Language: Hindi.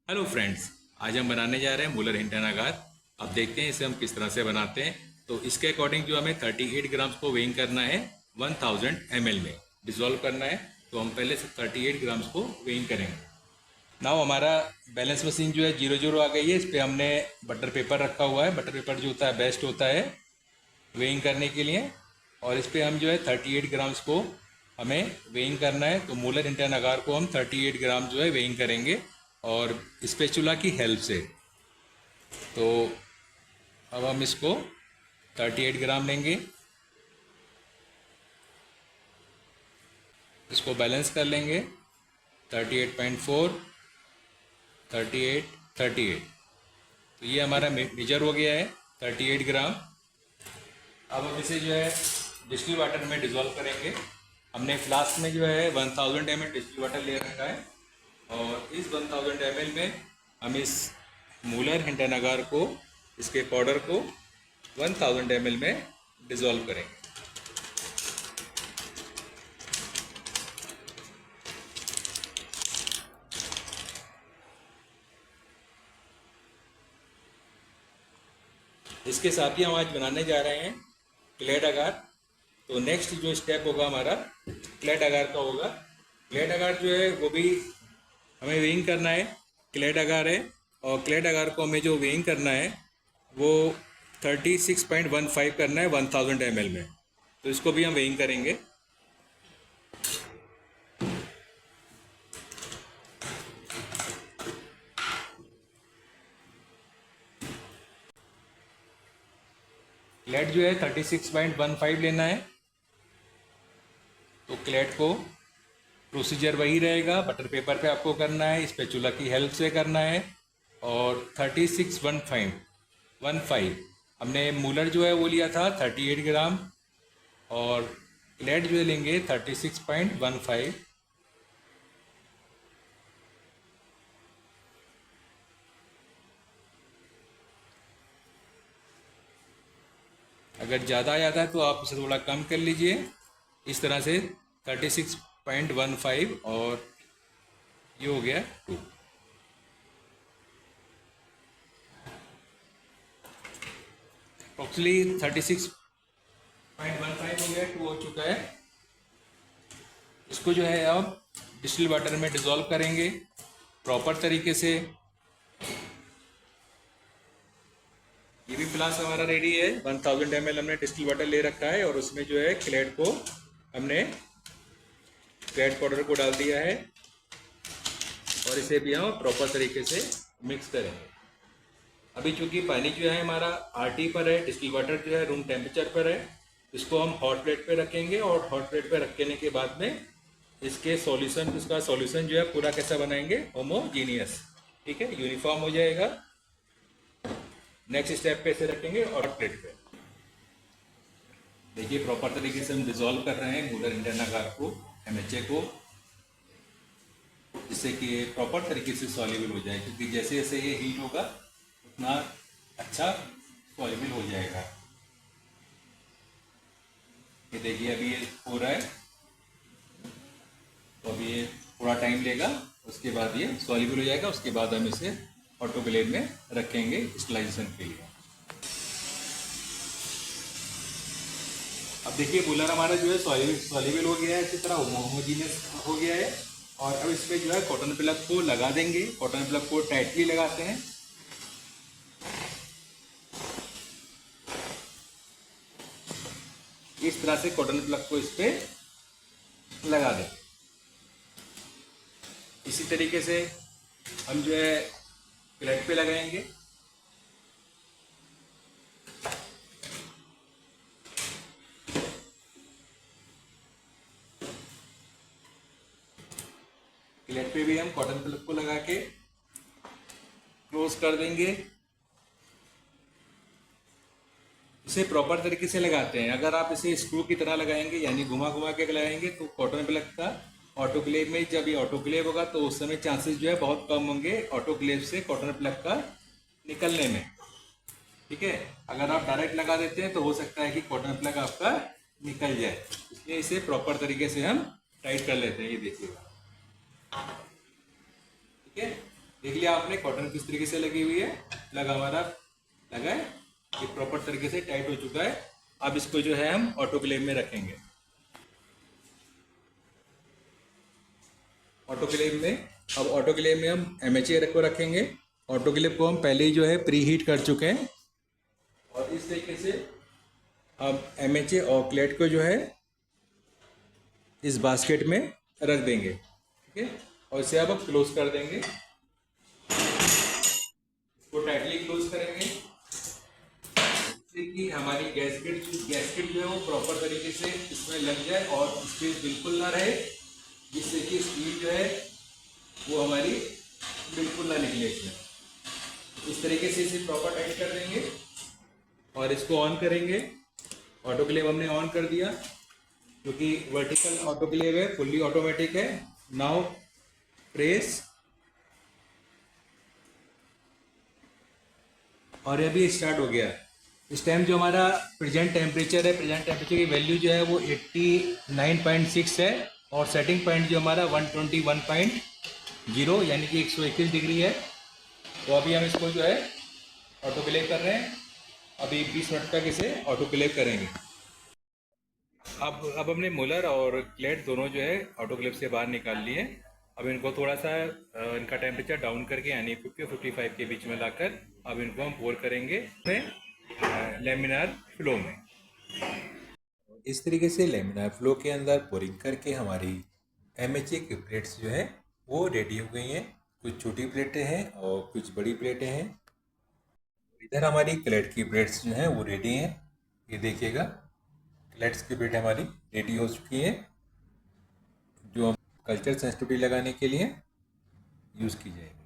हेलो फ्रेंड्स, आज हम बनाने जा रहे हैं मूलर हिंटन आघात। अब देखते हैं इसे हम किस तरह से बनाते हैं। तो इसके अकॉर्डिंग जो हमें 38 ग्राम्स को वेइंग करना है 1000 ml में डिसॉल्व करना है। तो हम पहले से 38 ग्राम्स को वेइंग करेंगे। नाउ हमारा बैलेंस मशीन जो है 00 आ गई है। इस पर हमने बटर पेपर रखा हुआ है। बटर पेपर जो होता है बेस्ट होता है वेइंग करने के लिए। और इस पर हम जो है 38 ग्राम्स को हमें वेइंग करना है। तो मूलर हिंटन आघात को हम 38 ग्राम जो है वेइंग करेंगे और स्पेचुला की हेल्प से। तो अब हम इसको 38 ग्राम लेंगे, इसको बैलेंस कर लेंगे 38.4, 38, 38। तो ये हमारा मेजर हो गया है 38 ग्राम। अब हम इसे जो है डिस्टिल वाटर में डिज़ोल्व करेंगे। हमने फ्लास्क में जो है 1000 ml डिस्टिल वाटर ले रखा है और इस 1000 ml में हम इस मूलर हिंटन आघात को, इसके पाउडर को 1000 ml में डिज़ोल्व करेंगे। इसके साथ ही हम आज बनाने जा रहे हैं क्लेड आघात। तो नेक्स्ट जो स्टेप होगा हमारा क्लेड आघात का होगा। क्लेड आघात जो है वो भी हमें वेइंग करना है। क्लेड आघात है और क्लेड आघात को हमें जो वेइंग करना है वो 36.15 करना है 1000 ml में। तो इसको भी हम वेइंग करेंगे। क्लेड जो है 36.15 लेना है। तो क्लेड को प्रोसीजर वही रहेगा, बटर पेपर पे आपको करना है, स्पैचुला की हेल्प से करना है। और 36.15 हमने मूलर जो है वो लिया था 38 ग्राम और क्लेड जो है लेंगे 36.15। अगर ज़्यादा आ जाता है तो आप उसे थोड़ा कम कर लीजिए। इस तरह से 36.15 और ये हो गया 2। अप्रोक्सीमेटली 36.15 हो गया, 2 हो चुका है। इसको जो है अब डिस्टिल वाटर में डिज़ोल्व करेंगे प्रॉपर तरीके से। ये भी फ्लास्क हमारा रेडी है। 1000 ml हमने डिस्टिल वाटर ले रखा है और उसमें जो है क्लेड को हमने क्लेड पाउडर को डाल दिया है और इसे भी हम प्रॉपर तरीके से मिक्स करेंगे। अभी चूंकि पानी जो है हमारा RT पर है, डिस्टिल वाटर जो है रूम टेम्परेचर पर है, इसको हम हॉट प्लेट पे रखेंगे और हॉट प्लेट पे रखने के बाद में इसका सॉल्यूशन जो है पूरा कैसा बनाएंगे, होमोजीनियस, ठीक है, यूनिफॉर्म हो जाएगा। नेक्स्ट स्टेप पे इसे रखेंगे और हॉट प्लेट पे। देखिए प्रॉपर तरीके से हम डिजोल्व कर रहे हैं मूलर हिंटन आघात को, MHA को, जिससे कि ये प्रॉपर तरीके से सॉल्युबल हो जाए। क्योंकि जैसे जैसे ये हीट होगा उतना अच्छा सॉल्युबल हो जाएगा। ये देखिए अभी ये हो रहा है, तो अभी ये थोड़ा टाइम लेगा, उसके बाद ये सॉल्युबल हो जाएगा। उसके बाद हम इसे ऑटोक्लेव में रखेंगे स्टरलाइजेशन के लिए। अब देखिए मूलर हमारा जो है सॉल्युबल हो गया है, इसी तरह होमोजीनियस हो गया है। और अब इसमें जो है कॉटन प्लग को लगा देंगे। कॉटन प्लग को टाइटली लगाते हैं। इस तरह से कॉटन प्लग को इस पे लगा दें। इसी तरीके से हम जो है प्लेट पे लगाएंगे। प्लेट पे भी हम कॉटन प्लग को लगा के क्लोज कर देंगे। इसे प्रॉपर तरीके से लगाते हैं। अगर आप इसे स्क्रू की तरह लगाएंगे यानी घुमा घुमा के लगाएंगे तो कॉटन प्लग का ऑटोक्लेव में, जब ये ऑटोक्लेव होगा तो उस समय चांसेस जो है बहुत कम होंगे ऑटोक्लेव से कॉटन प्लग का निकलने में, ठीक है। अगर आप डायरेक्ट लगा देते हैं तो हो सकता है कि कॉटन प्लग आपका निकल जाए। इसलिए इसे प्रॉपर तरीके से हम टाइट कर लेते हैं। ये देखिएगा, ठीक है। देख लिया आपने कॉटन किस तरीके से लगी हुई है, प्लग हमारा लगा है, ये प्रॉपर तरीके से टाइट हो चुका है। अब इसको जो है हम ऑटोक्लेव में रखेंगे। ऑटोक्लेव में, अब ऑटोक्लेव में हम MHA को रखेंगे। ऑटोक्लेव को हम पहले ही जो है प्री हीट कर चुके हैं और इस तरीके से अब MHA और क्लेट को जो है इस बास्केट में रख देंगे, ठीक है। और इसे अब हम क्लोज कर देंगे, इसको टाइटली क्लोज करेंगे जिससे कि हमारी गैसकेट जो है वो प्रॉपर तरीके से इसमें लग जाए और स्पेस बिल्कुल ना रहे, जिससे कि स्टील जो है वो हमारी बिल्कुल ना निकले इसमें। इस तरीके से इसे प्रॉपर टाइट कर देंगे और इसको ऑन करेंगे। ऑटोक्लेव हमने ऑन कर दिया क्योंकि वर्टिकल ऑटोक्लेव है, फुल्ली ऑटोमेटिक है। नाउ प्रेस, और ये भी स्टार्ट हो गया। इस टाइम जो हमारा प्रेजेंट टेम्परेचर है, प्रेजेंट टेम्परेचर की वैल्यू जो है वो 89.6 है और सेटिंग पॉइंट जो हमारा 121.0 यानी कि 121 डिग्री है। तो अभी हम इसको जो है ऑटोक्लेव कर रहे हैं। अभी 20 मिनट तक इसे ऑटोक्लेव करेंगे। अब हमने मुलर और क्लेट दोनों जो है ऑटोक्लेव से बाहर निकाल लिए। अब इनको थोड़ा सा इनका टेम्परेचर डाउन करके यानी 50 और 55 के बीच में लाकर अब इनको हम पोर करेंगे लेमिनार फ्लो में। इस तरीके से लेमिनार फ्लो के अंदर पोरिंग करके हमारी MHA की प्लेट्स जो है वो रेडी हो गई हैं। कुछ छोटी प्लेटें हैं और कुछ बड़ी प्लेटें हैं। इधर हमारी क्लेट की प्लेट्स जो हैं वो रेडी हैं। ये देखिएगा, क्लेट्स की प्लेट हमारी रेडी हो चुकी है जो हम कल्चर सेंसिटिविटी लगाने के लिए यूज़ की जाएगी।